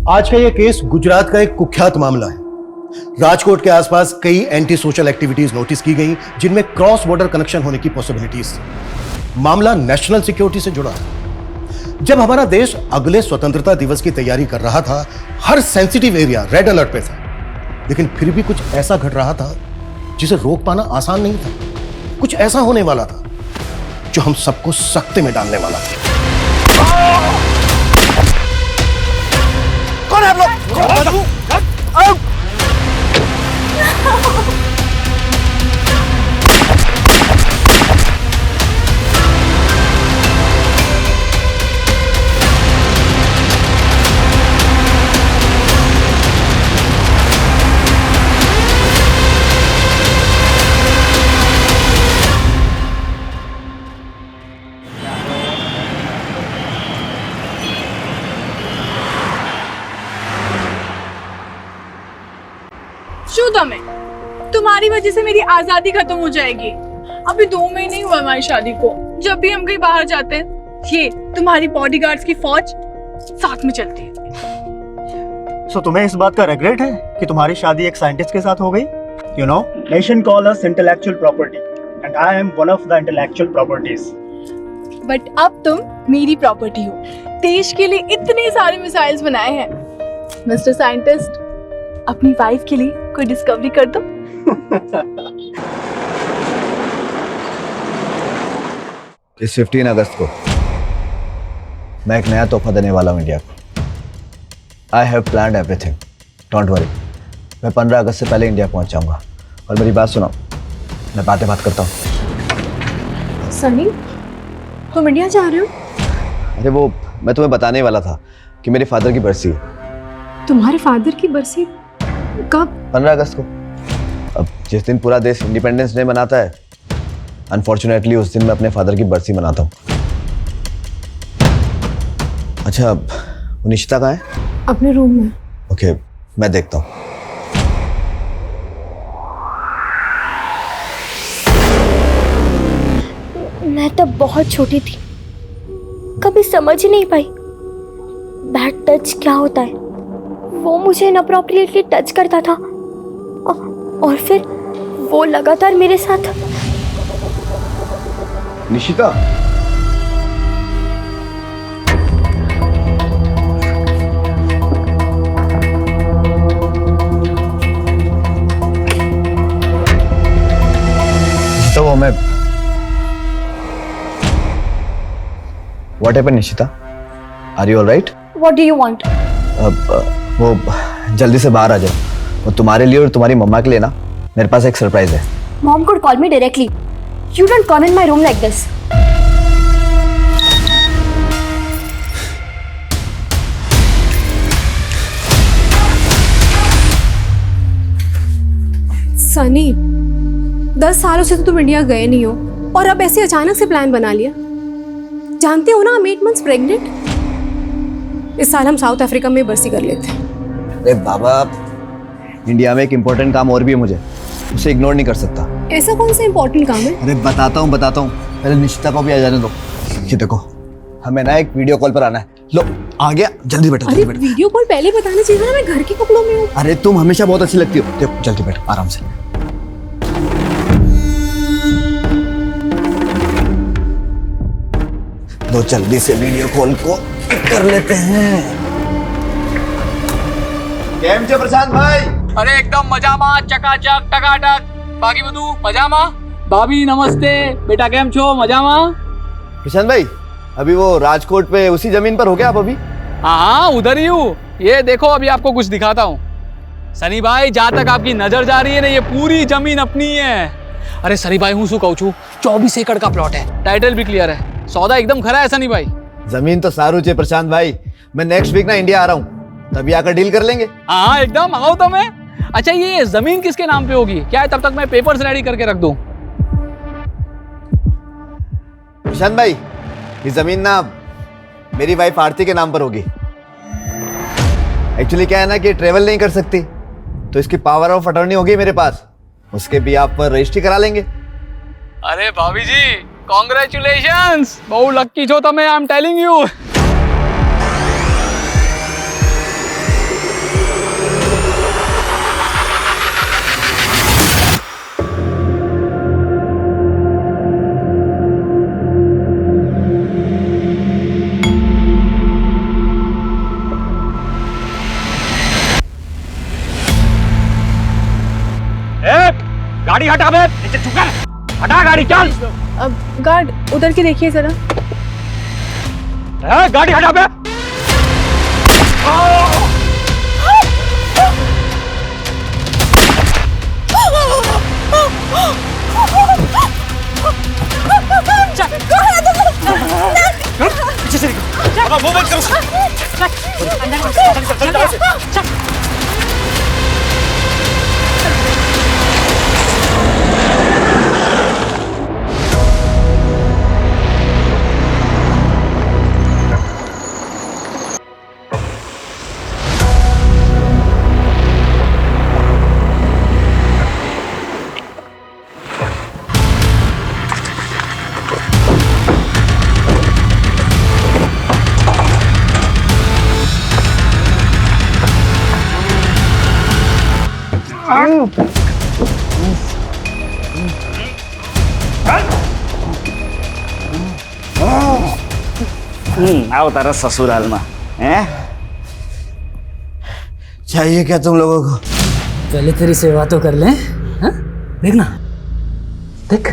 आज का यह केस गुजरात का एक कुख्यात मामला है। राजकोट के आसपास कई एंटी सोशल एक्टिविटीज नोटिस की गई, जिनमें क्रॉस बॉर्डर कनेक्शन होने की पॉसिबिलिटीज। मामला नेशनल सिक्योरिटी से जुड़ा है। जब हमारा देश अगले स्वतंत्रता दिवस की तैयारी कर रहा था, हर सेंसिटिव एरिया रेड अलर्ट पे था, लेकिन फिर भी कुछ ऐसा घट रहा था जिसे रोक पाना आसान नहीं था। कुछ ऐसा होने वाला था जो हम सबको सख्ते में डालने वाला था। कौन है आप लोग? तुम्हारी वजह से मेरी आजादी खत्म हो जाएगी। अभी 2 महीने ही हुआ हमारी शादी को। जब भी हम कहीं बाहर जाते हैं, ये तुम्हारी बॉडीगार्ड्स की फौज साथ में चलती है। सो तुम्हें इस बात का रिग्रेट है कि तुम्हारी शादी एक साइंटिस्ट के साथ हो गई? You know, nation call us intellectual property and I am one of the intellectual properties. But अब तुम मेरी प्रॉपर्टी हो। देश के लिए इतने सारे मिसाइल्स बनाए हैं। मिस्टर साइंटिस्ट, अपनी वाइफ के लिए कोई डिस्कवरी कर दो। इस 15 अगस्त को मैं एक नया तोहफा देने वाला हूँ इंडिया को। I have planned everything, don't worry. मैं 15 अगस्त से पहले इंडिया पहुंच जाऊंगा। और मेरी बात सुनो, मैं बात करता हूँ। सनी, तुम इंडिया जा रहे हो? अरे वो मैं तुम्हें बताने वाला था कि मेरे फादर की बरसी है। तुम्हारे फादर की बरसी कब? 15 अगस्त को। अब जिस दिन पूरा देश इंडिपेंडेंस डे मनाता है, अनफॉर्चुनेटली उस दिन मैं अपने फादर की बरसी मनाता हूँ। अच्छा, वो निशिता कहाँ है? अपने रूम में। ओके, मैं देखता हूँ। मैं तब बहुत छोटी थी, कभी समझ ही नहीं पाई बैड टच क्या होता है। वो मुझे इनअप्रोप्रिएटली टच करता था और फिर वो लगातार मेरे साथ। निशिता, तो वो मैं What happened, Nishita? Are you all right? What do you want? वो जल्दी से बाहर आ जाओ। वो तुम्हारे लिए और तुम्हारी मम्मा के लिए ना मेरे पास एक सरप्राइज है। Mom could call me directly. You don't come in my room like this. Sunny, 10 सालों से तो तुम इंडिया गए नहीं हो और अब ऐसे अचानक से प्लान बना लिया। जानते हो ना, I'm 8 months प्रेग्नेंट। इस साल हम साउथ अफ्रीका में बरसी कर लेते हैं। अरे बाबा, इंडिया में एक इम्पोर्टेंट काम और भी है मुझे, उसे इग्नोर नहीं कर सकता। ऐसा कौन सा इम्पोर्टेंट काम है? अरे बताता हूँ। पहले निशिता को भी आ जाने दो। ये देखो, हमें ना एक वीडियो कॉल पर आना है। लो, आ गया, जल्दी बैठो। अरे वीडियो कॉल पहले बताना चाहिए ना, मैं घर के कपड़ों में हूँ। अरे तुम हमेशा बहुत अच्छी लगती हो। देखो, जल्दी बैठो आराम से। तो जल्दी से वीडियो कॉल को कर लेते हैं। केम छे प्रशांत भाई? अरे एकदम मजामा, चकाचक टकाटक। बाकी બધું મજામાં? भाभी नमस्ते। बेटा केम छो? मजामा? प्रशांत भाई, अभी वो राजकोट पे उसी जमीन पर हो गया आप अभी? हाँ, उधर ही हूँ। ये देखो, अभी आपको कुछ दिखाता हूँ। सनी भाई, जहाँ तक आपकी नजर जा रही है ना, ये पूरी जमीन अपनी है। अरे सनी भाई, हूँ શું કહું છું, 24 एकड़ का प्लॉट है। टाइटल भी क्लियर है। सौदा एकदम खरा है सनी भाई। जमीन तो सारू छे प्रशांत भाई। मैं नेक्स्ट वीक ना इंडिया आ रहा हूँ, तभी आकर डील कर लेंगे। हाँ एकदम, आओ तो मैं। अच्छा, ये जमीन किसके नाम पे होगी? क्या है, तब तक मैं पेपर्स रेडी करके रख दूं। प्रशांत भाई, ये जमीन ना मेरी वाइफ आरती के नाम पर होगी। एक्चुअली क्या है ना कि ट्रेवल नहीं कर सकती, तो इसकी पावर ऑफ अटॉर्नी होगी मेरे पास। उसके भी आप पर रजिस्ट्री करा लेंगे। अरे भाभी जी, कॉन्ग्रेचुलेशंस, बहु लक्की छो तमे, आई एम टेलिंग यू। गाड़ी हटा बे, नीचे झुक कर, हटा गाड़ी, चल। गार्ड उधर के देखिए जरा। गाड़ी हटा बे। पीछे से निकल। वो बंद करो। आओ तारा ससुराल में हैं? चाहिए क्या तुम लोगों को? पहले तेरी सेवा तो कर लें, हाँ? देखना, देख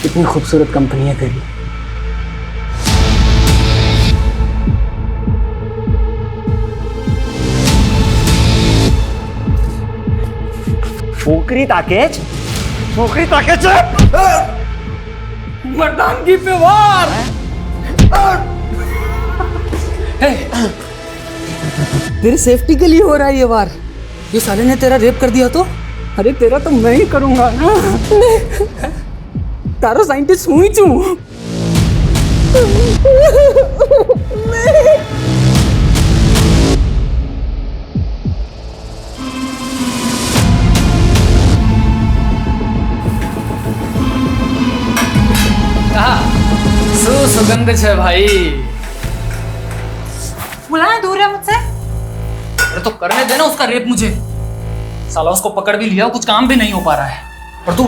कितनी खूबसूरत कंपनी है तेरी। पोखरी ताकेज, पोखरी ताकेज। मर्दानगी पे वार। तेरी सेफ्टी के लिए हो रहा है ये वार। ये साले ने तेरा रेप कर दिया तो? अरे तेरा तो मैं ही करूंगा ना। तारो साइंटिस्ट हूँ ही तू। सुगंध है भाई। बुलाना दूर है मुझसे। अरे तो करने देना उसका रेप मुझे। साला उसको पकड़ भी लिया, कुछ काम भी नहीं हो पा रहा है। और तू,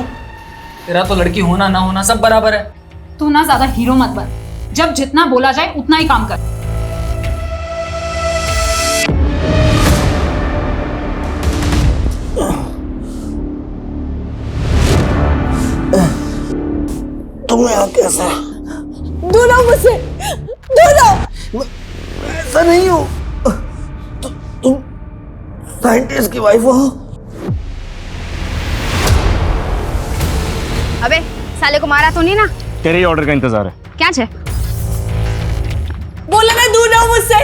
तेरा तो लड़की होना ना होना सब बराबर है। तू ना ज्यादा हीरो मत बन। जब जितना बोला जाए उतना ही काम कर। तुम्हें यहाँ कैसा? दूर रहो मुझसे, दूर रहो। ऐसा नहीं हो। तुम साइंटिस्ट की वाइफ हो? अबे साले को मारा तो नहीं ना? तेरे ही ऑर्डर का इंतजार है। क्या छे? बोला ना दूर रहो मुझसे,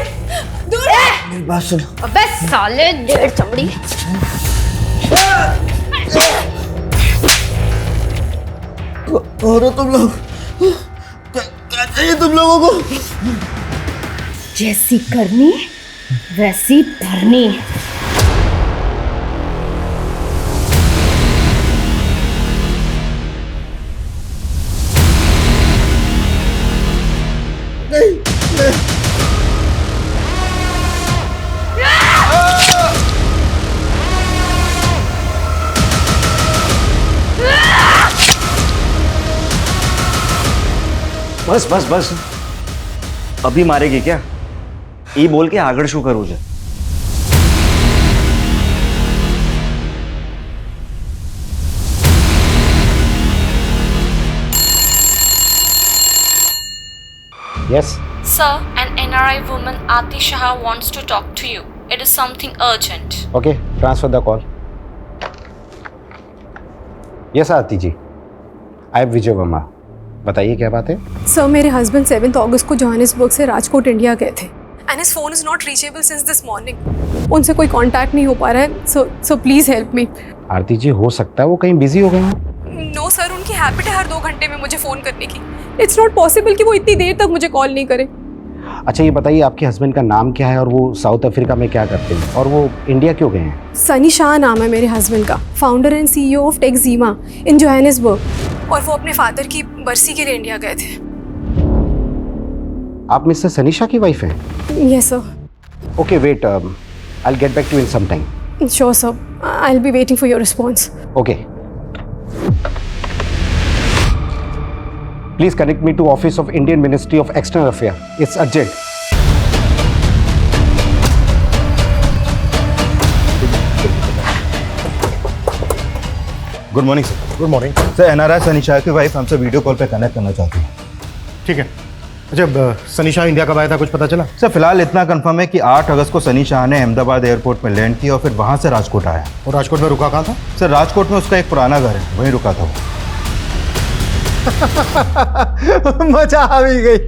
दूर रहो। मेरी बात सुनो। अबे साले डेढ़ चमड़ी। कौन हो तुम लोग? क्या चाहिए तुम लोगों को? जैसी करनी वैसी भरनी। बस बस बस, अभी मारेगी क्या? ई बोल के आगड़ शू करूँ जे? Yes. Sir, an NRI woman Aati Shah wants to talk to you. It is something urgent. Okay, transfer the call. Yes, Aarti ji. I am विजय वर्मा. बताइए क्या बात है? सर मेरे हस्बैंड 7 अगस्त को जोहानिसबर्ग से राजकोट इंडिया गए थे and his phone is not reachable since this morning. उनसे कोई कांटेक्ट नहीं हो पा रहा है, सो प्लीज हेल्प मी। आरती जी, हो सकता है वो कहीं बिजी हो गए हों। नो सर, उनकी हैबिट है हर 2 घंटे में मुझे फ़ोन करने की। इट्स नॉट पॉसिबल कि वो इतनी देर तक मुझे कॉल नहीं करे। अच्छा ये बताइए आपके हस्बैंड का नाम क्या है और वो साउथ अफ्रीका में क्या करते हैं और वो इंडिया क्यों गए हैं? सनी शाह नाम है मेरे हस्बैंड का, founder and CEO of Texima in Johannesburg, और वो अपने फादर की बरसी के लिए इंडिया गए थे। आप मिस्टर सनी शाह की वाइफ हैं? Yes sir. Okay wait, I will get back to in some time. Sure sir, I will be waiting for your response. Okay, please connect me to office of Indian Ministry of External Affairs. It's urgent. Good morning sir. Good morning sir NRI Sunny Shah की wife हमसे video call पे connect करना चाहती है। ठीक है। अच्छा, Sunny Shah India कब आया था, कुछ पता चला? सर फिलहाल इतना कंफर्म है कि 8 अगस्त को सनी शाह ने अहमदाबाद एयरपोर्ट में लैंड किया और फिर वहाँ से राजकोट आया। और राजकोट में रुका कहाँ था? सर राजकोट में उसका एक पुराना घर है, वहीं रुका था वो। मजा आ भी गई।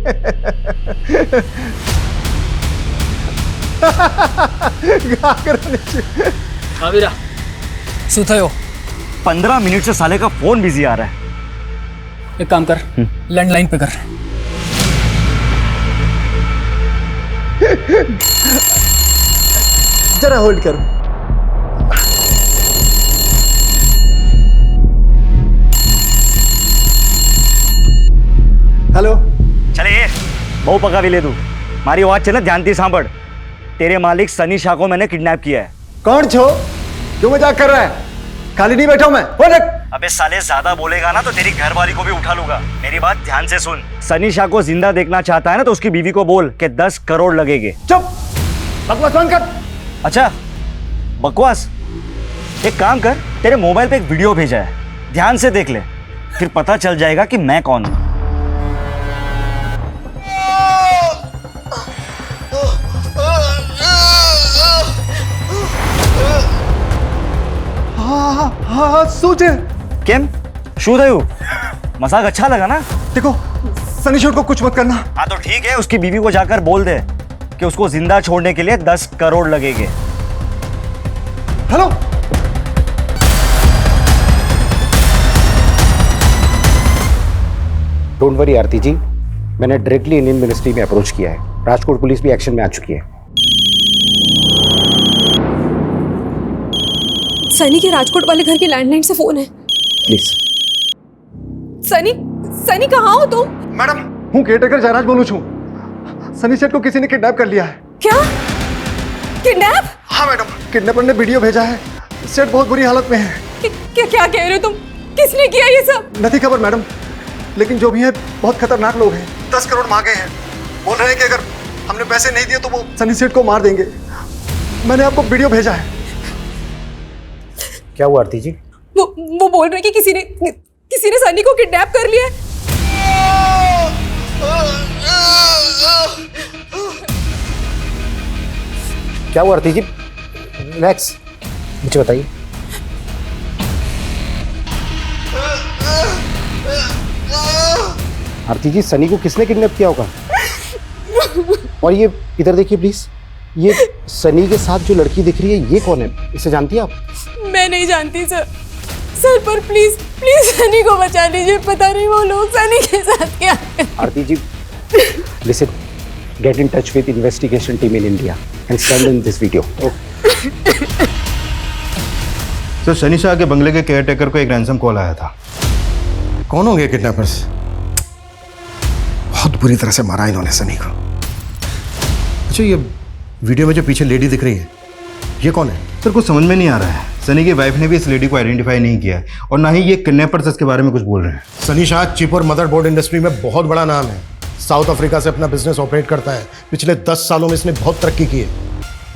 हाँ वीरा, શું થયો? 15 मिनट से साले का फोन बिजी आ रहा है। एक काम कर, लैंडलाइन पे कर। जरा होल्ड करो। हेलो। चले ये बहु पका भी ले तू, मारी आवाज છે ને ધ્યાનથી સાંભળ। तेरे मालिक सनी शाह को मैंने किडनैप किया है। कौन छो? क्यों मजाक कर रहा है? खाली नहीं बैठा हूं मैं। बोल रख। अबे साले ज्यादा बोलेगा ना तो तेरी घरवाली को भी उठा लूंगा। मेरी बात ध्यान से सुन। सनी शाह को जिंदा देखना चाहता है ना तो उसकी बीवी को बोल कि 10 करोड़ लगेंगे। चुप, बकवास बंद कर। अच्छा बकवास, एक काम कर, तेरे मोबाइल पे एक वीडियो भेजा है, ध्यान से देख ले, फिर पता चल जाएगा कि मैं कौन हूं। हाँ सोचे केम शू थयु? मजाक अच्छा लगा ना? देखो सनी शूट को कुछ मत करना। हाँ तो ठीक है, उसकी बीवी को जाकर बोल दे कि उसको जिंदा छोड़ने के लिए 10 करोड़ लगेंगे। हेलो। डोंट वरी आरती जी, मैंने डायरेक्टली इंडियन मिनिस्ट्री में अप्रोच किया है। राजकोट पुलिस भी एक्शन में आ चुकी है। सनी के राजकोट वाले घर की लैंडलाइन से फोन है। प्लीज। सनी, सनी कहाँ हो तुम? मैडम, हूँ केयरटेकर जयराज बोलूँ छू। सनी सेठ को किसी ने किडनैप कर लिया है। क्या? किडनैप? हाँ मैडम, किडनैपर ने वीडियो भेजा है। सेठ बहुत बुरी हालत में है। क्या क्या कह रहे हो तुम? किसने किया ये सब? नहीं खबर मैडम, लेकिन जो भी है बहुत खतरनाक लोग हैं। 10 करोड़ मांगे हैं। बोल रहे हैं कि अगर हमने पैसे नहीं दिए तो वो सनी सेठ को मार देंगे। मैंने आपको वीडियो भेजा है। क्या हुआ आरती जी? वो बोल रहे कि किसी ने सनी को किडनैप कर लिया है। क्या हुआ आरती जी? रिलैक्स, मुझे बताइए। आरती जी, सनी को किसने किडनैप किया होगा? और ये इधर देखिए प्लीज, ये सनी के साथ जो लड़की दिख रही है ये कौन है? इसे जानती है आप? मैं नहीं जानती सर। सर पर प्लीज प्लीज सनी को बचा लीजिए। पता नहीं वो लोग सनी के साथ क्या है। आरती जी, listen, get in touch with investigation team in India and send in this video. Sir Sunny Shah के बंगले के केयरटेकर को एक रैंसम कॉल आया था। कौन होंगे किडनैपर्स? बहुत बुरी तरह से मारा इन्होंने सनी को। अच्छा, ये वीडियो में जो पीछे लेडी दिख रही है ये कौन है? सर कुछ समझ में नहीं आ रहा है। सनी की वाइफ ने भी इस लेडी को आइडेंटिफाई नहीं किया है और ना ही ये किडनैपर्स इसके बारे में कुछ बोल रहे हैं। सनी शाह चिप और मदरबोर्ड इंडस्ट्री में बहुत बड़ा नाम है। साउथ अफ्रीका से अपना बिजनेस ऑपरेट करता है। पिछले 10 सालों में इसने बहुत तरक्की की है।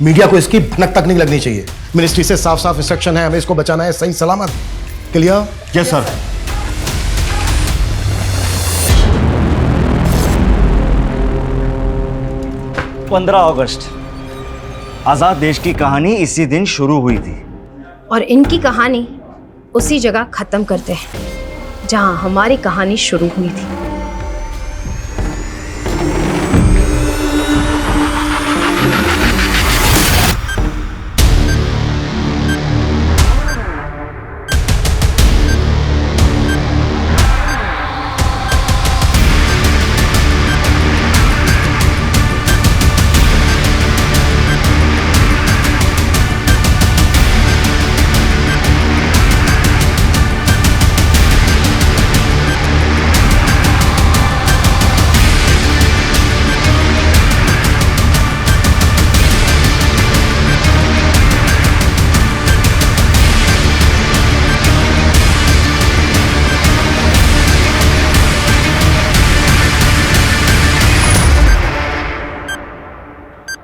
मीडिया को इसकी भनक तक नहीं लगनी चाहिए। मिनिस्ट्री से साफ साफ इंस्ट्रक्शन है, हमें इसको बचाना है सही सलामत। क्लियर? Yes sir. अगस्त, आजाद देश की कहानी इसी दिन शुरू हुई थी और इनकी कहानी उसी जगह खत्म करते हैं जहां हमारी कहानी शुरू हुई थी।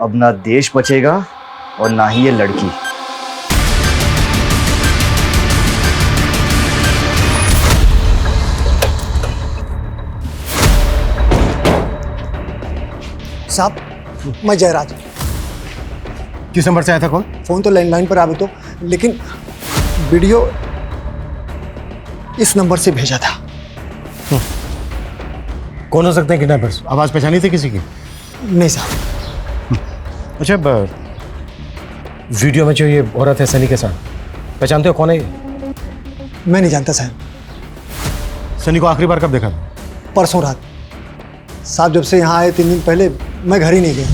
अब ना देश बचेगा और ना ही ये लड़की। साहब, मैं जयराज। किस नंबर से आया था कॉल? फ़ोन तो लैंडलाइन पर आवे तो, लेकिन वीडियो इस नंबर से भेजा था। कौन हो सकते हैं किडनैपर्स? आवाज़ पहचानी थी किसी की? नहीं साहब। अच्छा, वीडियो में जो ये औरत है सनी के साथ, पहचानते हो कौन है ये? मैं नहीं जानता साहब। सनी को आखिरी बार कब देखा था? परसों रात साहब, जब से यहाँ आए 3 दिन पहले मैं घर ही नहीं गया।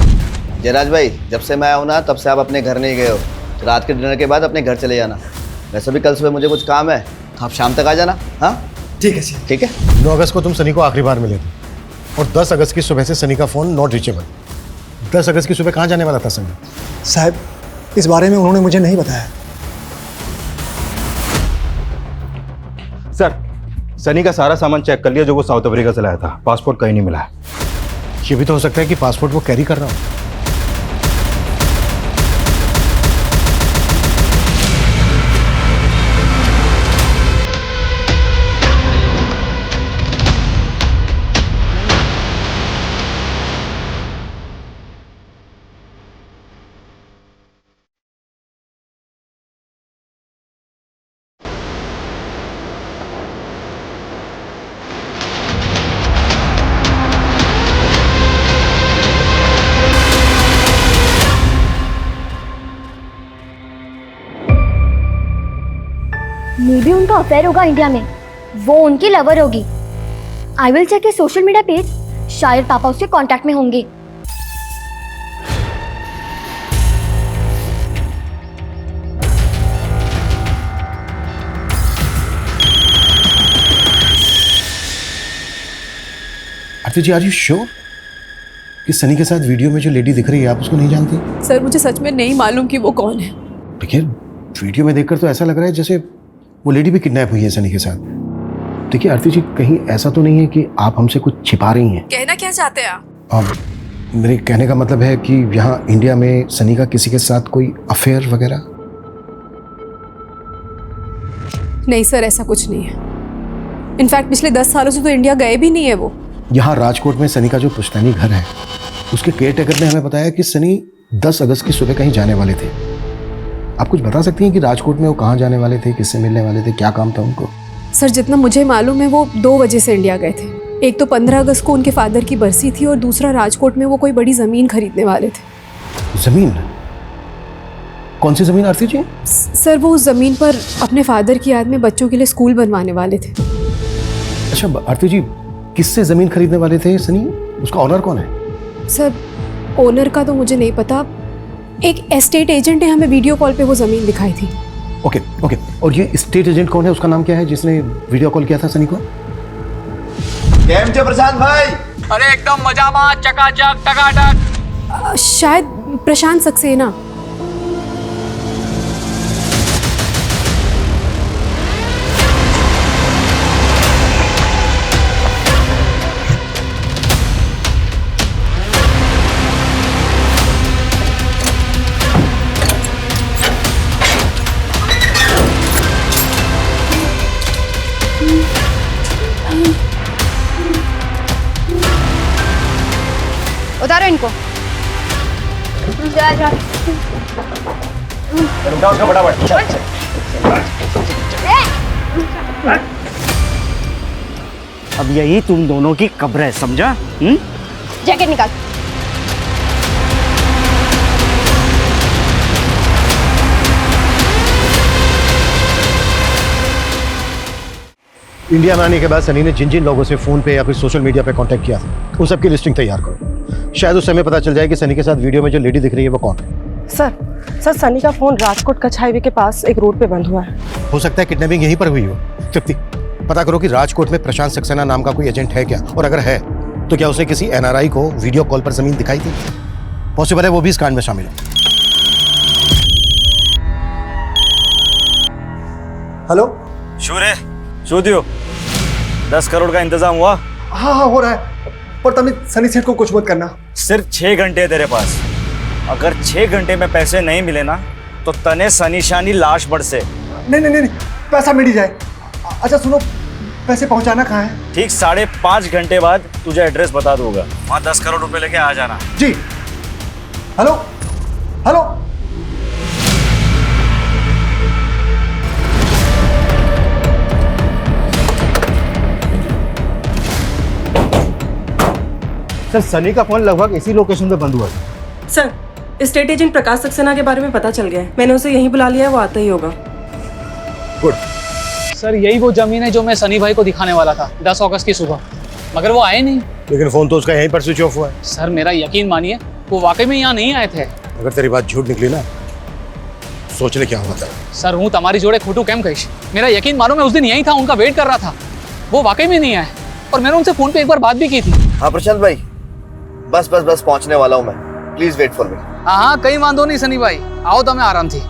जयराज भाई, जब से मैं आऊँ ना तब से आप अपने घर नहीं गए हो। तो रात के डिनर के बाद अपने घर चले जाना। वैसे भी कल सुबह मुझे कुछ काम है, तो आप शाम तक आ जाना। हाँ ठीक है सर। ठीक है। 9 अगस्त को तुम सनी को आखिरी बार मिले थे और 10 अगस्त की सुबह से सनी का फ़ोन नॉट रीचेबल। 10 अगस्त की सुबह कहाँ जाने वाला था सनी? साहब, इस बारे में उन्होंने मुझे नहीं बताया। सर, सनी का सारा सामान चेक कर लिया जो वो साउथ अफ्रीका से लाया था। पासपोर्ट कहीं नहीं मिला है। ये भी तो हो सकता है कि पासपोर्ट वो कैरी कर रहा हो। मे बी उनका अफेयर होगा इंडिया में, वो उनकी लवर होगी। I will check his social media page, शायद पापा उसके कांटेक्ट में होंगे। Aarti ji, are you sure कि सनी के साथ वीडियो में जो लेडी दिख रही है आप उसको नहीं जानती? सर, मुझे सच में नहीं मालूम कि वो कौन है। देखिए, वीडियो में देखकर तो ऐसा लग रहा है जैसे वो लेडी भी किडनैप हुई है सनी के साथ। देखिए आरती जी, कहीं ऐसा तो नहीं है कि आप हमसे कुछ छिपा रही हैं? कहना क्या चाहते हैं आप? मेरे कहने का मतलब है कि यहाँ इंडिया में सनी का किसी के साथ कोई अफेयर वगैरह? नहीं सर, ऐसा कुछ नहीं है। इनफैक्ट पिछले 10 सालों से तो इंडिया गए भी नहीं है वो। यहाँ राजकोट में सनी का जो पुश्तैनी घर है, उसके केयर टेकर ने हमें बताया कि सनी 10 अगस्त की सुबह कहीं जाने वाले थे। आप कुछ बता सकती हैं कि राजकोट में वो कहाँ जाने वाले थे, किससे मिलने वाले थे, क्या काम था उनको? सर, जितना मुझे मालूम है वो 2 वजह से इंडिया गए थे। एक तो 15 अगस्त को उनके फादर की बरसी थी और दूसरा राजकोट में वो कोई बड़ी ज़मीन खरीदने वाले थे। ज़मीन? कौन सी ज़मीन आरती जी? सर, वो उस ज़मीन पर अपने फादर की याद में बच्चों के लिए स्कूल बनवाने वाले थे। अच्छा आरती जी, किससे ज़मीन खरीदने वाले थे सनी? उसका ऑनर कौन है? सर, ओनर का तो मुझे नहीं पता। एक एस्टेट एजेंट ने हमें वीडियो कॉल पे वो ज़मीन दिखाई थी। Okay okay. और ये एस्टेट एजेंट कौन है, उसका नाम क्या है जिसने वीडियो कॉल किया था सनी को? केम छे प्रशांत भाई? अरे एकदम मजामा, चकाचक, टकाटक। शायद प्रशांत सक्सेना। उतारो इनको। अब यही तुम दोनों की कब्र है, समझा? जैकेट निकाल। इंडिया में आने के बाद सनी ने जिन जिन लोगों से फ़ोन पे या फिर सोशल मीडिया पे कांटेक्ट किया था, उन सबकी लिस्टिंग तैयार करो। शायद उस समय पता चल जाए कि सनी के साथ वीडियो में जो लेडी दिख रही है वो कौन है। सर, सनी का फ़ोन राजकोट कच्छ हाईवे के पास एक रोड पे बंद हुआ है। हो सकता है किडनैपिंग यहीं पर हुई हो। तृप्ति, पता करो कि राजकोट में प्रशांत सक्सेना नाम का कोई एजेंट है क्या, और अगर है तो क्या उसने किसी NRI को वीडियो कॉल पर ज़मीन दिखाई थी? पॉसिबल है वो भी इस कांड में शामिल हो। हेलो, शूरे, शोधियो, 10 करोड़ का इंतजाम हुआ? हाँ हो रहा है, पर तमित सनी सेठ को कुछ मत करना। सिर्फ 6 घंटे है तेरे पास। अगर 6 घंटे में पैसे नहीं मिले ना तो तने सनी शानी लाश बढ़ से। नहीं, पैसा मिल ही जाए। अच्छा सुनो, पैसे पहुंचाना कहाँ है? ठीक 5.5 घंटे बाद तुझे एड्रेस बता दूंगा, वहाँ 10 करोड़ रुपए लेके आ जाना। जी। Hello hello. सर सनी का फोन लगभग इसी लोकेशन पे बंद हुआ था। Sir, state agent Prakash Saxena के बारे में पता चल गया है। मैंने उसे यहीं बुला लिया है, वो आता ही होगा। गुड। सर यही वो जमीन है जो मैं सनी भाई को दिखाने वाला था 10 अगस्त की सुबह, मगर वो आए नहीं। लेकिन फोन तो उसका यहीं पर स्विच ऑफ हुआ है। सर मेरा यकीन मानिए, वो वाकई में यहाँ नहीं आए थे। अगर तेरी बात झूठ निकली ना, सोच ले क्या हुआ था। सर हूँ तुम्हारी जोड़े खोटू केम कहीश, मेरा यकीन मानो मैं उस दिन यहीं था, उनका वेट कर रहा था। वो वाकई में नहीं आए और मैंने उनसे फोन पे एक बार बात भी की थी। हाँ प्रशांत भाई, बस पहुंचने वाला हूँ मैं, प्लीज वेट फॉर मी। हाँ कहीं वांधो नहीं सनी भाई, आओ तो मैं आराम थी।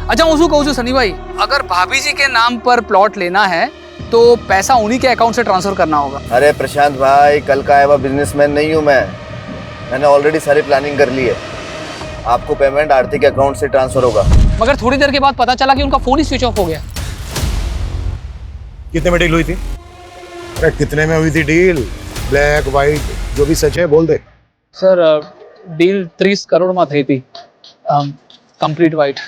अच्छा उसको कहूँ सनी भाई, अगर भाभी जी के नाम पर प्लॉट लेना है तो पैसा उन्हीं के अकाउंट से ट्रांसफर करना होगा। अरे प्रशांत भाई, कल का आया हुआ बिजनेसमैन नहीं हूँ मैंने ऑलरेडी सारी प्लानिंग कर ली है। आपको पेमेंट आरती के अकाउंट से ट्रांसफर होगा। मगर थोड़ी देर के बाद पता चला कि उनका फोन ही स्विच ऑफ हो गया। कितने में डील हुई थी? अरे कितने में हुई थी डील? ब्लैक व्हाइट जो भी सच है बोल दे। सर डील 30 करोड़ में थी कंप्लीट वाइट।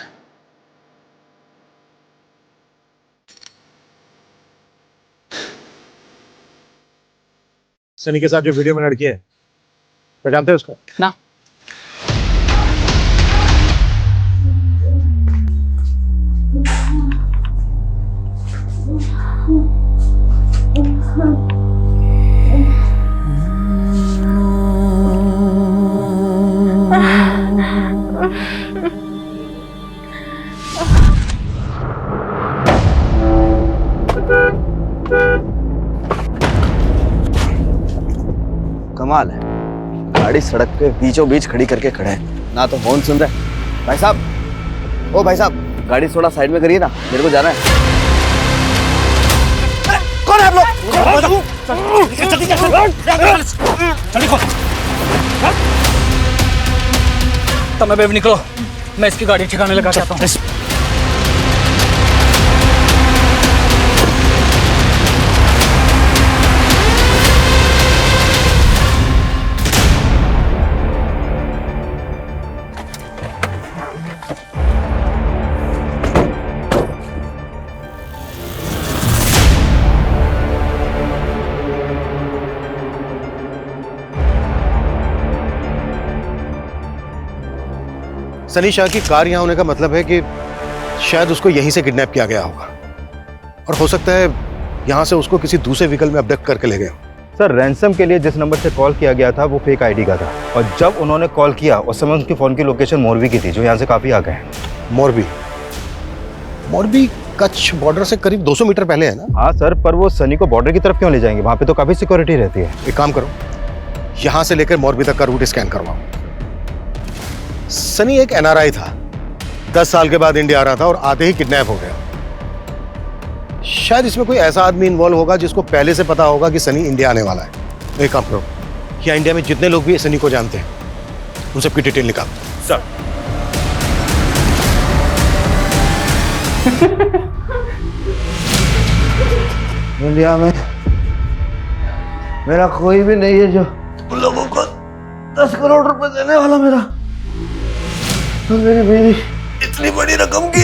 सनी के साथ जो वीडियो में लड़की है, क्या जानते हैं उसका? ना। कमाल है, गाड़ी सड़क पे बीचों बीच खड़ी करके खड़े हैं, ना तो हॉर्न सुन रहे। भाई साहब, ओ भाई साहब, गाड़ी थोड़ा साइड में करिए ना, मेरे को जाना है। कौन है आप लोग? तब मैं बेब निकलो, मैं इसकी गाड़ी ठिकाने लगा चाहता हूँ। सनी शाह की कार यहाँ होने का मतलब है कि शायद उसको यहीं से किडनैप किया गया होगा, और हो सकता है यहाँ से उसको किसी दूसरे व्हीकल में अबडक्ट करके ले गए। सर रैंसम के लिए जिस नंबर से कॉल किया गया था वो फेक आईडी का था, और जब उन्होंने कॉल किया उस समय उनकी फ़ोन की लोकेशन मोरबी की थी, जो यहाँ से काफ़ी आगे है। मोरबी कच्छ बॉर्डर से करीब 200 मीटर पहले है ना? हाँ सर, पर वो सनी को बॉर्डर की तरफ क्यों ले जाएंगे? वहाँ पे तो काफ़ी सिक्योरिटी रहती है। एक काम करो, यहाँ से लेकर मोरबी तक का रूट स्कैन करवाओ। सनी एक एनआरआई था, 10 साल के बाद इंडिया आ रहा था और आते ही किडनैप हो गया। शायद इसमें कोई ऐसा आदमी इन्वॉल्व होगा जिसको पहले से पता होगा कि सनी इंडिया आने वाला है। एक काम करो, यहाँ इंडिया में जितने लोग भी सनी को जानते हैं उन सबकी डिटेल निकाल। सर इंडिया में मेरा कोई भी नहीं है जो उन लोगों को 10 करोड़ रुपए देने वाला। मेरा तो मेरी बीवी इतनी बड़ी रकम की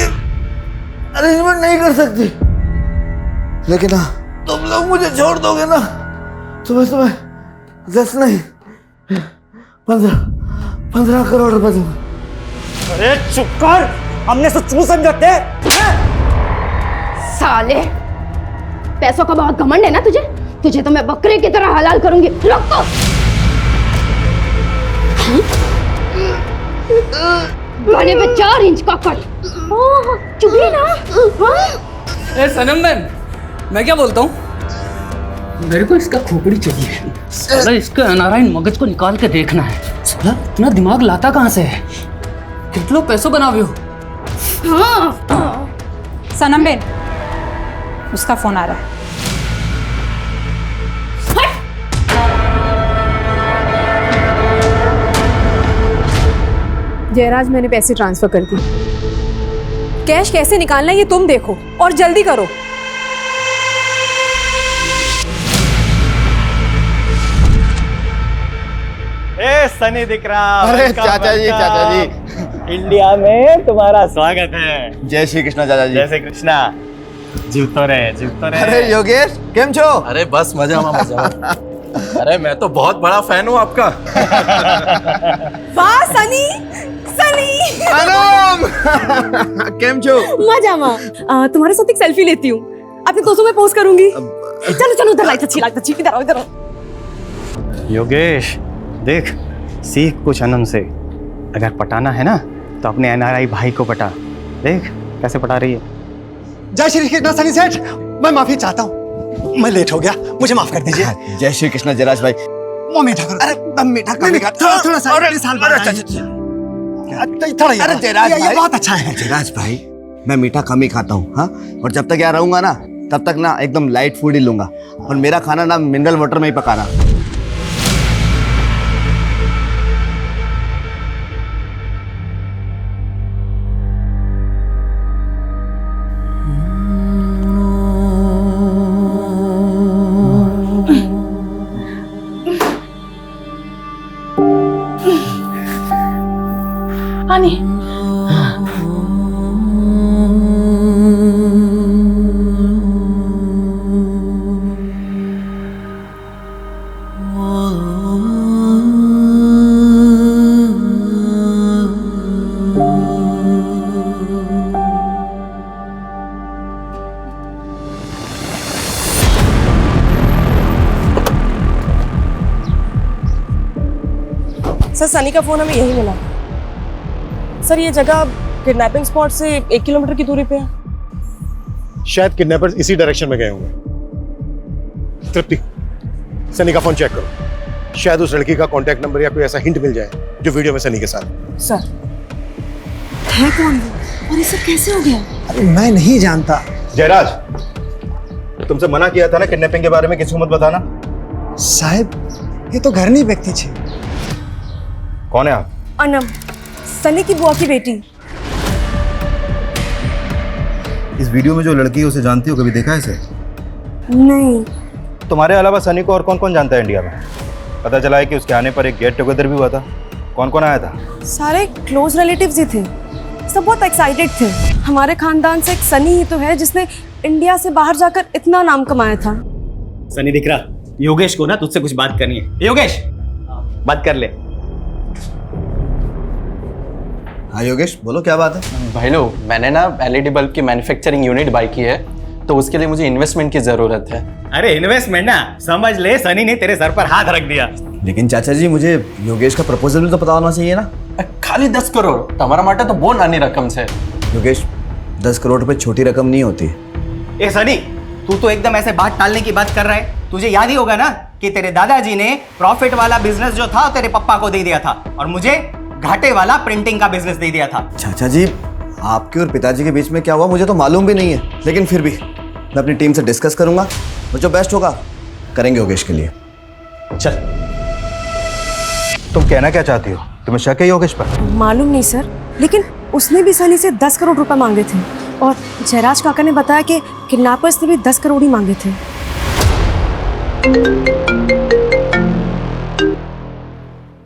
अरेंजमेंट नहीं कर सकती, लेकिन हाँ तुम लोग मुझे छोड़ दोगे ना तो मैं तुम्हें 10 नहीं 15 करोड़ रुपए दूंगा। अरे चुप कर, हमने तो चू समझते। साले, पैसों का बहुत घमंड है ना तुझे? तुझे तो मैं बकरे की तरह हलाल करूंगी। रुको। बने पे 4 इंच का कट। चुपी ना। ए सनम मैन, मैं क्या बोलता हूँ? मेरे को इसका खोपड़ी चाहिए। साला इसका नारायण मगज को निकाल के देखना है। साला इतना दिमाग लाता कहाँ से है? कितने पैसों बनावे हो? सनम बेन, उसका फोन आ रहा है। जयराज, मैंने पैसे ट्रांसफर कर दी। कैश कैसे निकालना है ये तुम देखो और जल्दी करो। अरे सनी दिख रहा। अरे चाचा जी इंडिया में तुम्हारा स्वागत है। जय श्री कृष्णा चाचा जी। जय श्री कृष्णा। जीवतो रहे जीवतो रहे। अरे योगेश केम छो? अरे बस मजा मजा। अरे मैं तो बहुत बड़ा फैन हूँ आपका। वाह सनी सनी अनम केम छो? मजा माँ तुम्हारे साथ एक सेल्फी लेती हूँ, अपने दोस्तों में पोस्ट करूंगी। चलो चलो उधर लाइट अच्छी इधर आओ इधर आओ। योगेश देख, सीख कुछ अनम से। अगर पटाना है ना तो अपने एनआरआई भाई को पटा। देख कैसे पटा रही है। जय श्री कृष्ण सनी सेठ, मैं माफी चाहता हूँ, मैं लेट हो गया, मुझे माफ कर दीजिए। जय श्री कृष्णा जयराज भाई। वो मीठा करो। अरे दम मीठा करो। थोड़ा सा अरे साल बाद थोड़ा अरे जयराज ये भाई बहुत अच्छा है। जयराज भाई मैं मीठा कम ही खाता हूँ हाँ, और जब तक यहाँ रहूंगा ना तब तक ना एकदम लाइट फूड ही लूंगा, और मेरा खाना ना मिनरल वाटर में ही पकाना। पानी। सर सनी का फोन हमें यही मिला। सर ये जगह किडनैपिंग स्पॉट से 1 किलोमीटर की दूरी पे है। शायद किडनैपर्स इसी डायरेक्शन में गए होंगे। तृप्ति, सनी का फोन चेक करो, शायद उस लड़की का कांटेक्ट नंबर या कोई ऐसा हिंट मिल जाए जो वीडियो में सनी के साथ। सर है कौन वो और ये सब कैसे हो गया? अरे मैं नहीं जानता। जयराज, तुमसे मना किया था ना किडनैपिंग के बारे में किसी को मत बताना। साहब ये तो घर नहीं व्यक्ति छे। कौन है आप? अनम, सनी की बुआ की बेटी। इस वीडियो में जो लड़की है उसे जानती हो? कभी देखा है इसे? नहीं। तुम्हारे अलावा सनी को और कौन कौन जानता है इंडिया में? पता चला है कि उसके आने पर एक गेट टुगेदर भी हुआ था। कौन कौन आया था? सारे क्लोज रिलेटिव्स ही थे, सब बहुत एक्साइटेड थे। हमारे खानदान से एक सनी ही तो है जिसने इंडिया से बाहर जाकर इतना नाम कमाया था। सनी दिख रहा। योगेश को ना तुझसे कुछ बात करनी है। योगेश बात कर ले। हाँ योगेश बोलो क्या बात है? भाई लोग मैंने ना एलईडी बल्ब की मैन्युफैक्चरिंग यूनिट बाय की है, तो उसके लिए मुझे इन्वेस्टमेंट की जरूरत है। अरे इन्वेस्टमेंट ना समझ ले, सनी ने तेरे सर पर हाथ रख दिया। लेकिन चाचा जी मुझे योगेश का प्रपोजल भी तो पता होना चाहिए ना। खाली 10 करोड़ तुम्हारा माटा तो बहुत नानी रकम से। योगेश 10 करोड़ रुपए छोटी रकम नहीं होती। ए सनी, तू तो एकदम ऐसे बात टालने की बात कर रहा है। तुझे याद ही होगा ना कि तेरे दादाजी ने प्रॉफिट वाला बिजनेस जो था तेरे पप्पा को दे दिया था, और मुझे घाटे वाला प्रिंटिंग का बिजनेस दे दिया था। चाचा जी आपके और पिताजी के बीच में क्या हुआ मुझे तो मालूम भी नहीं है, लेकिन फिर भी मैं अपनी टीम से डिस्कस करूंगा और जो बेस्ट होगा करेंगे योगेश के लिए। चल। तुम कहना क्या चाहती हो? तुम्हें शक है योगेश पर? मालूम नहीं सर, लेकिन उसने भी सनी से 10 करोड़ रुपए मांगे थे, और जयराज काका ने बताया कि किडनैपर्स ने भी 10 करोड़ ही मांगे थे।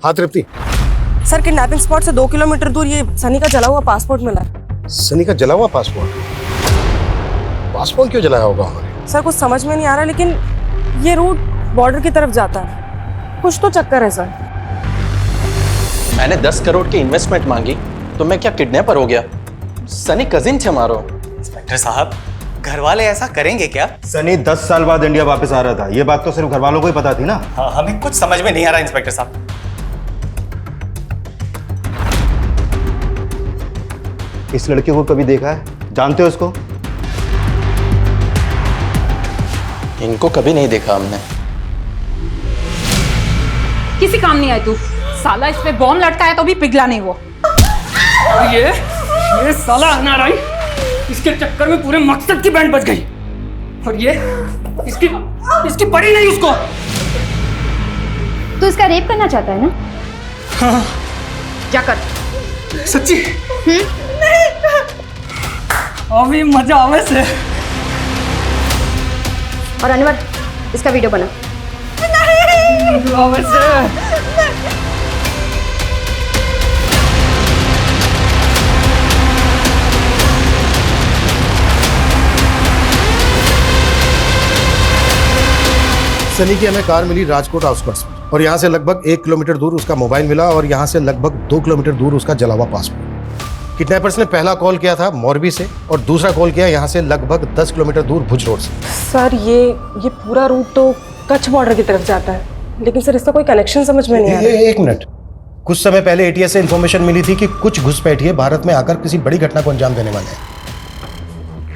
हाँ तृप्ति। सर किडनैपिंग स्पॉट से 2 किलोमीटर दूर ये सनी का जला हुआ पासपोर्ट मिला। सनी का जला हुआ पासपोर्ट? पासपोर्ट क्यों जलाया होगा हमारे? सर कुछ समझ में नहीं आ रहा, लेकिन ये रूट बॉर्डर की तरफ जाता है। कुछ तो चक्कर है सर। मैंने 10 करोड़ की इन्वेस्टमेंट मांगी तो मैं क्या किडनैपर हो गया? सनी कजिन थे मारो। इंस्पेक्टर साहब, घर वाले ऐसा करेंगे क्या? सनी 10 साल बाद इंडिया वापस आ रहा था, ये बात तो सिर्फ घर वालों को ही पता थी ना। हाँ, हमें कुछ समझ में नहीं आ रहा इंस्पेक्टर साहब। इस लड़के को कभी देखा है? जानते हो इसको? इनको कभी नहीं देखा हमने। किसी काम नहीं आए तू। साला इस पे बॉम्ब लटकाया तो भी पिघला नहीं वो। और ये साला एनआरआई, इसके चक्कर में पूरे मकसद की बैंड बज गई, और ये इसकी पड़ी नहीं उसको। तो इसका रेप करना चाहता है ना? हाँ। जाकर। सच्ची? अभी मजा आवे से। और अनवर इसका वीडियो बना। आवे से। सनी की हमें कार मिली राजकोट आउटस्कर्ट्स में, और यहाँ से लगभग 1 किलोमीटर दूर उसका मोबाइल मिला, और यहाँ से लगभग 2 किलोमीटर दूर उसका जला हुआ पासपोर्ट। किडनैपर्स ने पहला कॉल किया था मोरबी से और दूसरा कॉल किया यहाँ से लगभग 10 किलोमीटर दूर भुज रोड से। सर ये पूरा रूट तो कच्छ बॉर्डर की तरफ जाता है, लेकिन सर इसका कोई कनेक्शन समझ में नहीं आ रहा। एक मिनट, कुछ समय पहले एटीएस से इंफॉर्मेशन मिली थी कि कुछ घुसपैठिए भारत में आकर किसी बड़ी घटना को अंजाम देने वाले हैं,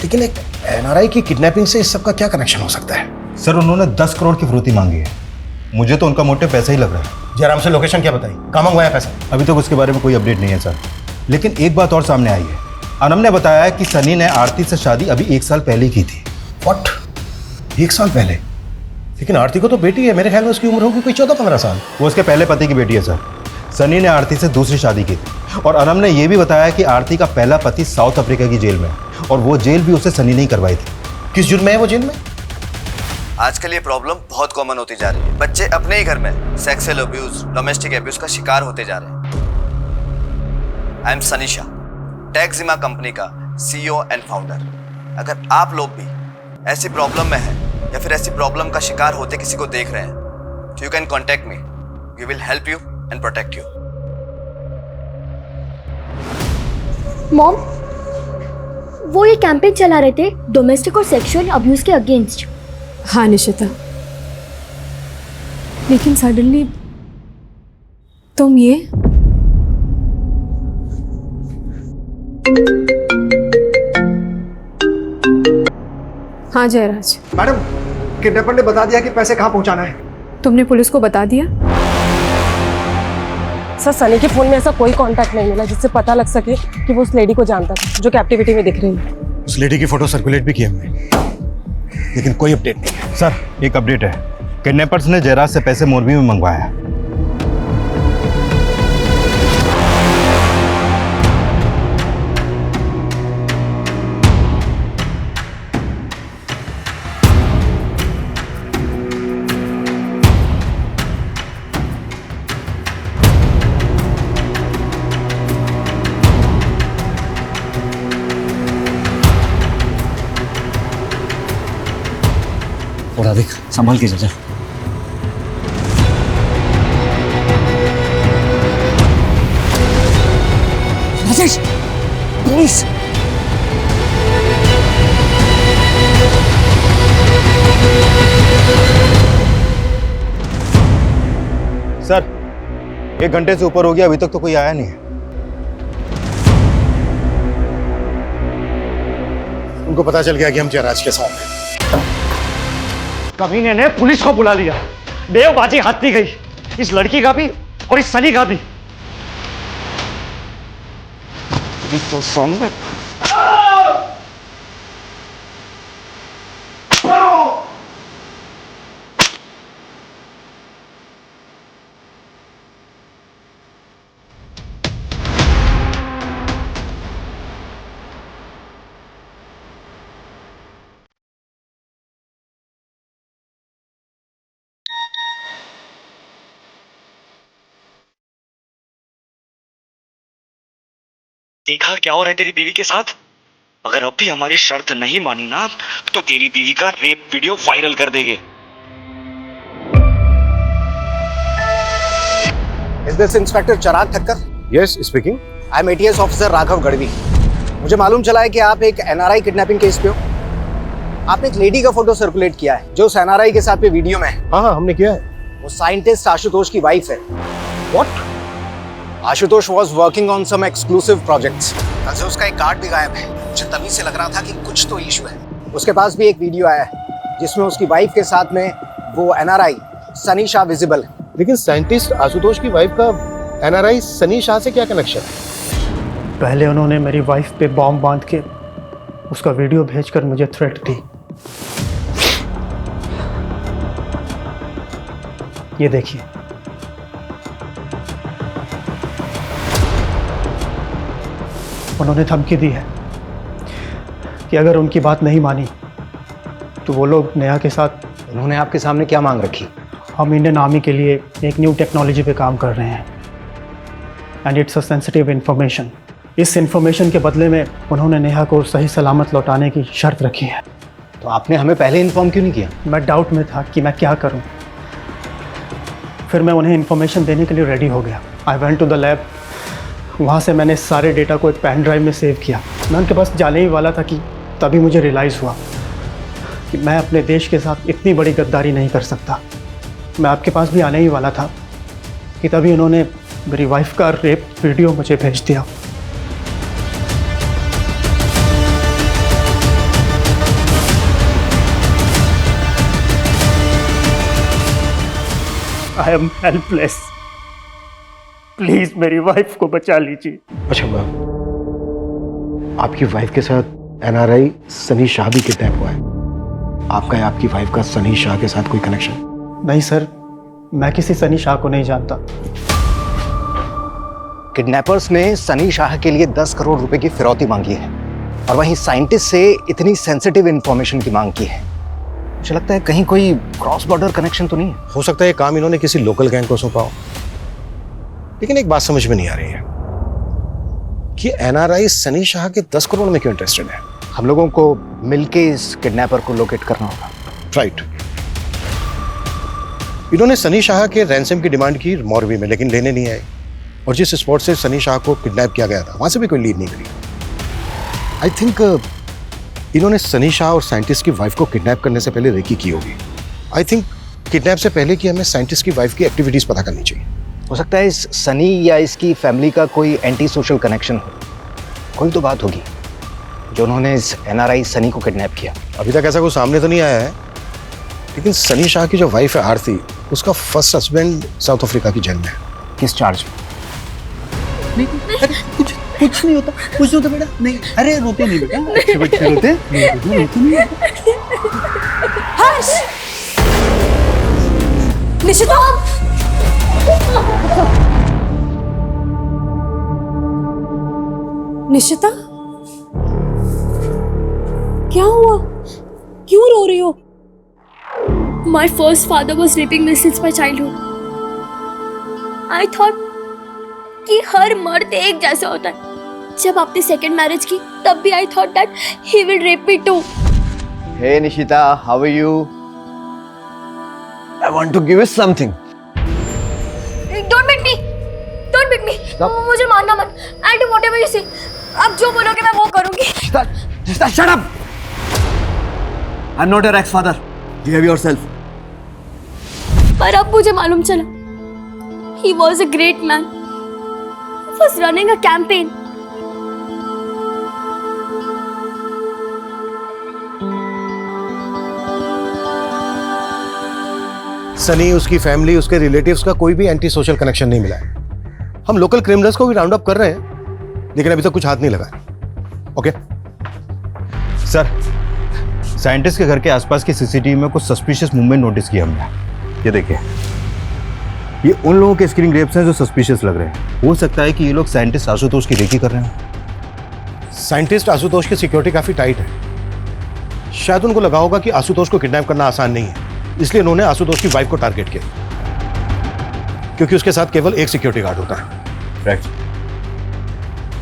लेकिन एक एनआरआई की किडनैपिंग से इस सब का क्या कनेक्शन हो सकता है? सर उन्होंने 10 करोड़ की फिरौती मांगी है। मुझे तो उनका मोटिव पैसा ही लग रहा है। जयराम से लोकेशन क्या बताई, कहाँ मंगवाया पैसा? अभी तक उसके बारे में कोई अपडेट नहीं है सर, लेकिन एक बात और सामने आई है। अनम ने बताया है कि सनी ने आरती से शादी अभी 1 साल पहले की थी। व्हाट? 1 साल पहले? लेकिन आरती को तो बेटी है, मेरे ख्याल में उसकी उम्र होगी कोई 14-15 साल। वो उसके पहले पति की बेटी है सर। सनी ने आरती से दूसरी शादी की थी, और अनम ने यह भी बताया कि आरती का पहला पति साउथ अफ्रीका की जेल में है, और वो जेल भी उसे सनी ने ही करवाई थी। किस जुर्म में है वो जेल में? आजकल ये प्रॉब्लम बहुत कॉमन होती जा रही है। बच्चे अपने ही घर में सेक्सुअल अब्यूज, डोमेस्टिक अब्यूज का शिकार होते जा रहे हैं। I am Sunny Shah, Texima company का CEO एंड फाउंडर। अगर आप लोग भी ऐसी प्रॉब्लम में हैं या फिर ऐसी प्रॉब्लम का शिकार होते किसी को देख रहे हैं, तो you can contact me. We will help you and protect you. Mom, वो ये कैंपेन चला रहे थे डोमेस्टिक और सेक्सुअल अब्यूज के अगेंस्ट। हाँ निशिता, लेकिन सडनली तुम ये हाँ जयराज। मैडम, किडनैपर ने बता दिया कि पैसे कहाँ पहुंचाना है। तुमने पुलिस को बता दिया? सर सनी के फोन में ऐसा कोई कांटेक्ट नहीं मिला जिससे पता लग सके कि वो उस लेडी को जानता था जो कैप्टिविटी में दिख रही है। उस लेडी की फोटो सर्कुलेट भी की हमने, लेकिन कोई अपडेट नहीं है। सर एक अपडेट है, किडनैपर्स ने जयराज से पैसे मोरबी में मंगवाए हैं। और देख, संभाल के जा। राजेश, प्लीज। सर 1 घंटे से ऊपर हो गया, अभी तक तो कोई आया नहीं है। उनको पता चल गया कि हम जयराज के साथ हैं। कमीने ने पुलिस को बुला लिया। बेवबाजी हाथी गई, इस लड़की का भी और इस सनी का भी। तो सामने देखा क्या हो रहा है तेरी बीवी के साथ? अगर अब भी हमारी शर्त नहीं मानी ना, तो तेरी बीवी का रेप वीडियो वायरल कर देंगे। Is this inspector Chirag Thakkar? Yes speaking. I am ATS officer Raghav Gadhvi. मुझे मालूम चला है कि आप एक NRI किडनैपिंग केस पे हो। आपने एक लेडी का फोटो सर्कुलेट किया है जो उस NRI के साथ पे वीडियो में है। हाँ हमने किया है। वो साइंटिस्ट आशुतोष की वाइफ है। What? Ashutosh was working on some exclusive projects। कल से उसका एक गार्ड भी गायब है। मुझे तभी से लग रहा था कि कुछ तो इशू है। उसके पास भी एक वीडियो आया है जिसमें उसकी वाइफ के साथ में वो NRI सनी शाह विजिबल है। लेकिन साइंटिस्ट आशुतोष की वाइफ का NRI सनी शाह से क्या कनेक्शन? पहले उन्होंने मेरी वाइफ पे बॉम्ब बांध के उसका वीडियो भेजकर मुझे थ्रेट दी। ये देखिए, उन्होंने धमकी दी है कि अगर उनकी बात नहीं मानी तो वो लोग नेहा के साथ। उन्होंने आपके सामने क्या मांग रखी? हम इंडियन आर्मी के लिए एक न्यू टेक्नोलॉजी पे काम कर रहे हैं and it's a sensitive information. इस इंफॉर्मेशन के बदले में उन्होंने नेहा को सही सलामत लौटाने की शर्त रखी है। तो आपने हमें पहले इन्फॉर्म क्यों नहीं किया? मैं डाउट में था कि मैं क्या करूं। फिर मैं उन्हें इन्फॉर्मेशन देने के लिए रेडी हो गया। I went to the lab. वहाँ से मैंने सारे डेटा को एक पेन ड्राइव में सेव किया। मैं उनके पास जाने ही वाला था कि तभी मुझे रियलाइज़ हुआ कि मैं अपने देश के साथ इतनी बड़ी गद्दारी नहीं कर सकता। मैं आपके पास भी आने ही वाला था कि तभी उन्होंने मेरी वाइफ का रेप वीडियो मुझे भेज दिया। I am helpless. प्लीज मेरी वाइफ को बचा लीजिए। अच्छा मैम, आपकी वाइफ के साथ NRI सनी शाह भी किडनैप हुआ है। आपका या आपकी वाइफ का सनी शाह के साथ कोई कनेक्शन? नहीं सर, मैं किसी सनी शाह को नहीं जानता। किडनैपर्स ने सनी शाह के लिए 10 करोड़ रुपए की फिरौती मांगी है और वहीं साइंटिस्ट से इतनी सेंसिटिव इंफॉर्मेशन की मांग की है। मुझे लगता है कहीं कोई क्रॉस बॉर्डर कनेक्शन तो नहीं है। हो सकता है ये काम इन्होंने किसी लोकल गैंग को सौंपा हो। लेकिन एक बात समझ में नहीं आ रही है कि NRI सनी शाह के 10 करोड़ में क्यों इंटरेस्टेड है? हम लोगों को मिलके इस किडनैपर को लोकेट करना होगा। राइट। इन्होंने सनी शाह के रैंसम की डिमांड की मौरवी में, लेकिन लेने नहीं आए। और जिस स्पॉट से सनी शाह को किडनैप किया गया था वहां से भी कोई लीड नहीं करी। आई थिंक इन्होंने सनी शाह और साइंटिस्ट की वाइफ को किडनैप करने से पहले रेकी की होगी। आई थिंक किडनैप से पहले कि हमें साइंटिस्ट की वाइफ की एक्टिविटीज पता करनी चाहिए। हो सकता है इस सनी या इसकी फैमिली का कोई एंटी सोशल कनेक्शन हो। कोई तो बात होगी जो उन्होंने इस NRI सनी को किडनैप किया। अभी तक ऐसा कुछ सामने तो नहीं आया है, लेकिन सनी शाह की जो वाइफ है आरती, उसका फर्स्ट हस्बैंड साउथ अफ्रीका की जेल में है। किस चार्ज में? कुछ नहीं होता, कुछ नहीं होता बेटा। नहीं, अरे रोते नहीं बेटा, अच्छे बच्चे रोते नहीं। हर्ष! निशिता! निशिता, क्या हुआ? क्यों रो रही हो? My first father was raping me since my childhood. I thought कि हर मर्द एक जैसा होता है। जब आपने सेकंड मैरिज की तब भी I thought that he will rape me too. Hey Nishita, how are you? I want to give you something. Don't beat me. Don't beat me. मुझे मारना मत. I'll do whatever you say. आप जो बोलोगे मैं वो करूँगी. Nishita, shut up. I'm not your ex-father. Behave yourself. पर अब मुझे मालूम चला. He was a great man. He was running a campaign. Sunny, उसकी फैमिली, उसके रिलेटिव्स का कोई भी एंटी सोशल कनेक्शन नहीं मिला है। हम लोकल क्रिमिनल्स को भी राउंड अप कर रहे हैं, लेकिन अभी तक कुछ हाथ नहीं लगा। ओके सर, साइंटिस्ट के घर के आसपास की CCTV में कुछ सस्पिशियस मूवमेंट नोटिस किया हमने। ये देखिए, ये उन लोगों के स्क्रीन ग्रेप्स हैं जो सस्पिशियस लग रहे हैं। हो सकता है कि ये लोग साइंटिस्ट आशुतोष की रेकी कर रहे हैं। साइंटिस्ट आशुतोष की सिक्योरिटी काफी टाइट है। शायद उनको लगा होगा कि आशुतोष को किडनैप करना आसान नहीं है, इसलिए उन्होंने आशुतोष की वाइफ को टारगेट किया, क्योंकि उसके साथ केवल एक सिक्योरिटी गार्ड होता है। राइट।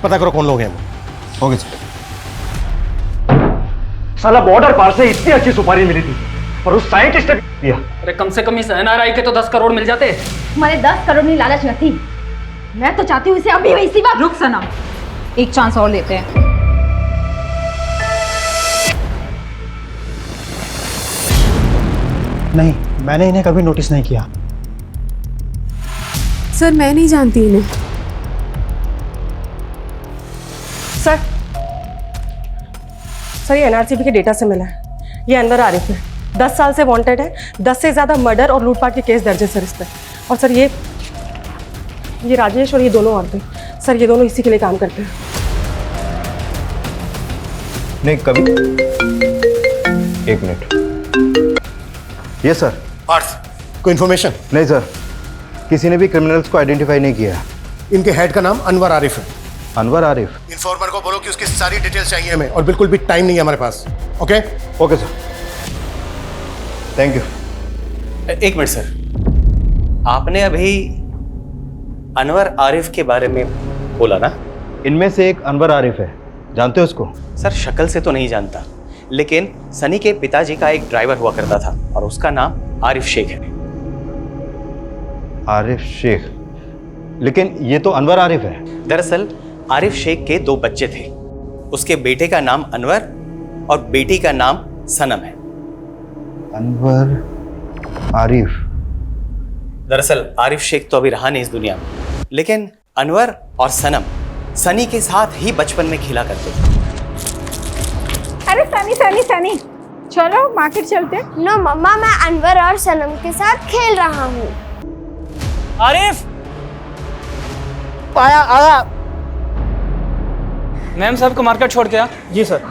पता करो कौन लोग हैं वो। Okay sir. साला बॉर्डर पार से इतनी अच्छी सुपारी मिली थी और उस साइंटिस्ट ने दिया। अरे कम से कम इस NRI के तो 10 करोड़ मिल जाते। हमारे 10 करोड़ की लालच न थी। मैं तो चाहती हूँ इसे अभी इसी वक्त। रुक सनम, एक चांस और लेते हैं। नहीं, मैंने इन्हें कभी नोटिस नहीं किया। सर, मैं नहीं जानती इन्हें। सर ये NRCB के डेटा से मिला है। ये अनवर आरिफ है, 10 साल से वांटेड है। 10 से ज़्यादा मर्डर और लूटपाट के केस दर्ज है सर इस पर। और सर ये राजेश और ये दोनों औरतें, सर ये दोनों इसी के लिए काम करते हैं। नहीं, कभी। एक मिनट। ये सर। पार्थ, कोई इन्फॉर्मेशन? नहीं सर, किसी ने भी क्रिमिनल्स को आइडेंटिफाई नहीं किया। इनके हेड का नाम अनवर आरिफ है। अनवर आरिफ? इन्फॉर्मर को बोलो कि उसकी सारी डिटेल्स चाहिए हमें, और बिल्कुल भी टाइम नहीं है हमारे पास। Okay? Okay sir, thank you. एक मिनट सर, आपने अभी अनवर आरिफ के बारे में बोला ना? इनमें से एक अनवर आरिफ है, जानते हो उसको? सर शक्ल से तो नहीं जानता, लेकिन सनी के पिताजी का एक ड्राइवर हुआ करता था और उसका नाम आरिफ शेख है। आरिफ शेख? लेकिन ये तो अनवर आरिफ है। दरअसल आरिफ शेख के 2 बच्चे थे। उसके बेटे का नाम अनवर और बेटी का नाम सनम है। अनवर आरिफ? दरअसल आरिफ शेख तो अभी रहा नहीं इस दुनिया में, लेकिन अनवर और सनम सनी के साथ ही बचपन में खेला करते थे। अरे सनी सनी सनी, चलो मार्केट चलते। नो मम्मा, मैं अनवर और सनम के साथ खेल रहा हूँ। आरिफ, आया आया। मैम साहब को मार्केट छोड़ के आ। जी सर।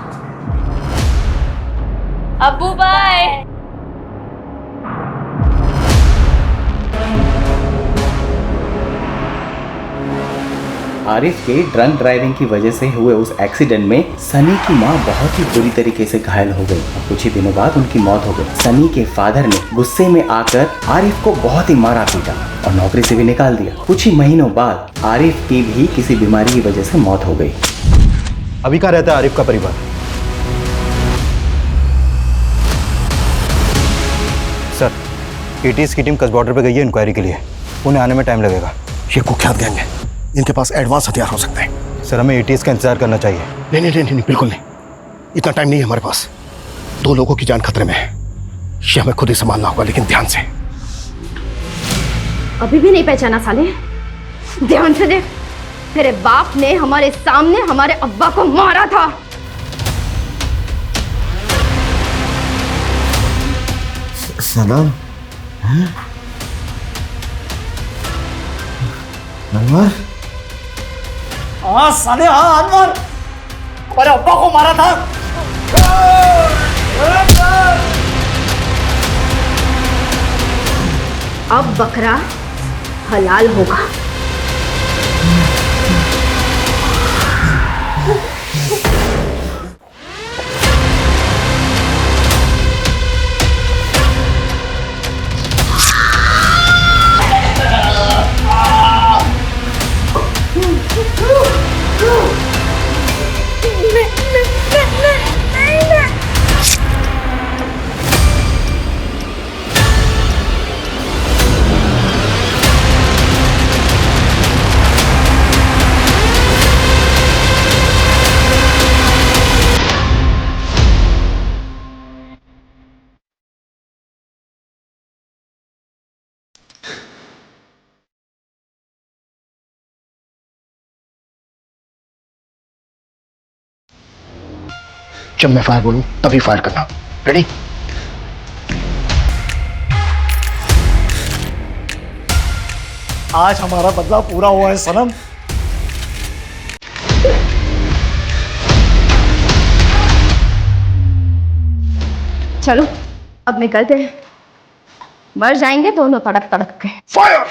अब्बू बाय। आरिफ के ड्रंक ड्राइविंग की वजह से हुए उस एक्सीडेंट में सनी की मां बहुत ही बुरी तरीके से घायल हो गई और कुछ ही दिनों बाद उनकी मौत हो गई। सनी के फादर ने गुस्से में आकर आरिफ को बहुत ही मारा पीटा और नौकरी से भी निकाल दिया। कुछ ही महीनों बाद आरिफ की भी किसी बीमारी की वजह से मौत हो गई। अभी कहाँ रहता है आरिफ का परिवार? सर, एटीएस की टीम कस बॉर्डर पे गई है इंक्वायरी के लिए। उन्हें आने में टाइम लगेगा। ये कुख्यात गैंग है, इनके पास एडवांस हथियार हो सकते हैं। सर, हमें एटीएस का इंतजार करना चाहिए। नहीं नहीं नहीं, नहीं बिल्कुल नहीं, इतना टाइम नहीं है हमारे पास। 2 लोगों की जान खतरे में है, ये हमें खुद ही संभालना होगा, लेकिन ध्यान से। अभी भी नहीं पहचाना साले? ध्यान से देख, तेरे बाप ने हमारे सामने हमारे अब्बा को मारा था। सनम? अनवर? हाँ साले, हाँ अनवर, हमारे अब्बा को मारा था। अब बकरा हलाल होगा। जब मैं फायर बोलूं तभी फायर करना। रेडी? आज हमारा बदला पूरा हुआ है सनम। चलो अब निकलते हैं, मर जाएंगे दोनों तड़क तड़क के। फायर!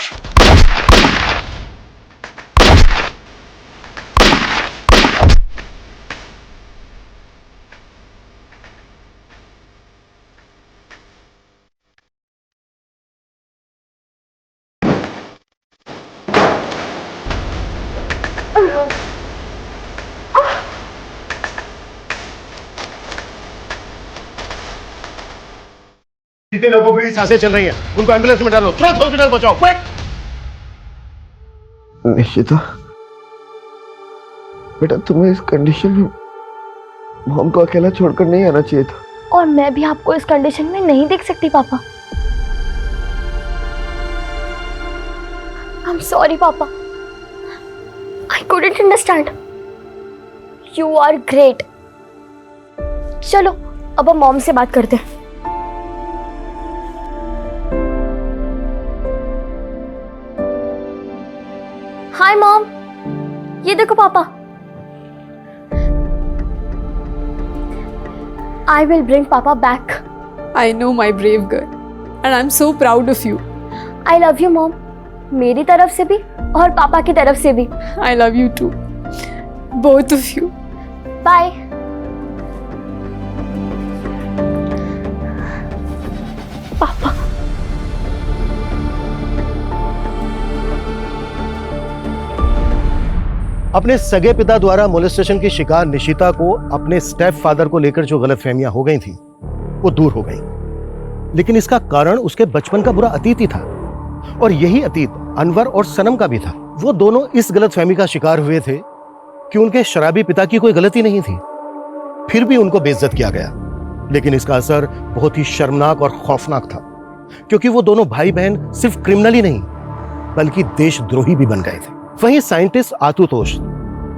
जितने लोगों की सांसें चल रही हैं, उनको एम्बुलेंस में डालो, तुरंत हॉस्पिटल पहुंचाओ, क्विक! निश्चिता, बेटा तुम्हें इस कंडीशन में मॉम को अकेला छोड़कर नहीं आना चाहिए था। और मैं भी आपको इस कंडीशन में नहीं देख सकती पापा। आई am sorry papa, I couldn't understand. You are great. चलो अब हम मॉम से बात करते हैं। हाय मॉम, ये देखो पापा। I will bring Papa back. I know, my brave girl, and I'm so proud of you. I love you, Mom. मेरी तरफ से भी और पापा की तरफ से भी। I love you too, both of you. Bye. पापा। अपने सगे पिता द्वारा मोलेस्टेशन की शिकार निशिता को अपने स्टेप फादर को लेकर जो गलतफहमियां हो गई थी वो दूर हो गई, लेकिन इसका कारण उसके बचपन का बुरा अतीत ही था। और यही अतीत अनवर और सनम का भी था। वो दोनों इस गलतफहमी का शिकार हुए थे कि उनके शराबी पिता की कोई गलती नहीं थी, फिर भी उनको बेइज्जत किया गया। लेकिन इसका असर बहुत ही शर्मनाक और खौफनाक था, क्योंकि वो दोनों भाई बहन सिर्फ क्रिमिनल ही नहीं बल्कि देशद्रोही भी बन गए थे। वहीं साइंटिस्ट आशुतोष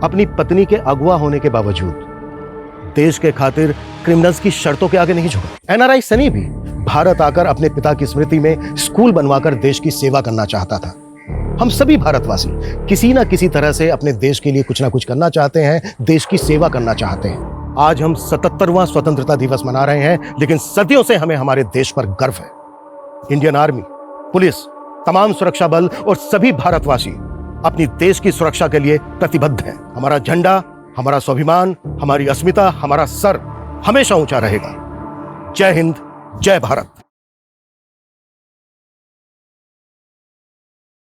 अपनी पत्नी के अगवा होने के बावजूद देश के खातिर क्रिमिनल्स की शर्तों के आगे नहीं झुका। एनआरआई सनी भी भारत आकर अपने पिता की स्मृति में स्कूल बनवाकर देश की सेवा करना चाहता था। हम सभी भारतवासी किसी ना किसी तरह से अपने देश के लिए कुछ ना कुछ करना चाहते हैं, देश की सेवा करना चाहते हैं। आज हम 77वां स्वतंत्रता दिवस मना रहे हैं, लेकिन सदियों से हमें हमारे देश पर गर्व है। इंडियन आर्मी, पुलिस, तमाम सुरक्षा बल और सभी भारतवासी अपनी देश की सुरक्षा के लिए प्रतिबद्ध हैं। हमारा झंडा, हमारा स्वाभिमान, हमारी अस्मिता, हमारा सर हमेशा ऊंचा रहेगा। जय हिंद, जय भारत।